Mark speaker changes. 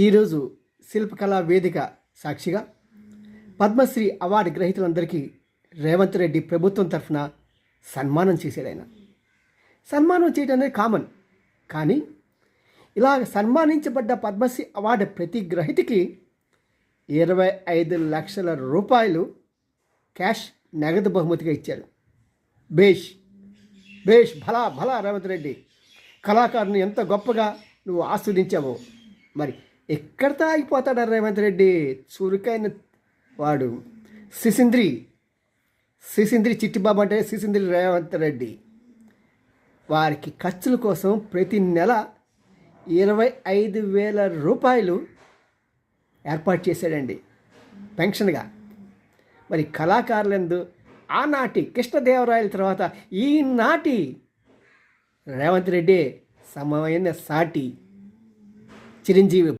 Speaker 1: ఈరోజు శిల్పకళా వేదిక సాక్షిగా పద్మశ్రీ అవార్డు గ్రహీతలందరికీ రేవంత్ రెడ్డి ప్రభుత్వం తరఫున సన్మానం చేశాడు. ఆయన సన్మానం చేయడం అనేది కామన్, కానీ ఇలా సన్మానించబడ్డ పద్మశ్రీ అవార్డు ప్రతి గ్రహీతకి 25 లక్షల రూపాయలు క్యాష్ నగదు బహుమతిగా ఇచ్చాడు. బేష్ బేష్ భలా భలా రేవంత్ రెడ్డి, కళాకారుని ఎంత గొప్పగా నువ్వు ఆస్వాదించావో. మరి ఎక్కడితో ఆగిపోతాడా రేవంత్ రెడ్డి? చురుకైన వాడు సిసింద్రి చిట్టిబాబు అంటే సిసింద్రి రేవంత్ రెడ్డి. వారికి ఖర్చుల కోసం ప్రతి నెల 25,000 రూపాయలు ఏర్పాటు చేశాడండి పెన్షన్గా. మరి కళాకారులందు ఆనాటి కృష్ణదేవరాయల తర్వాత ఈనాటి రేవంత్ రెడ్డి సమమైన సాటి చిరంజీవి.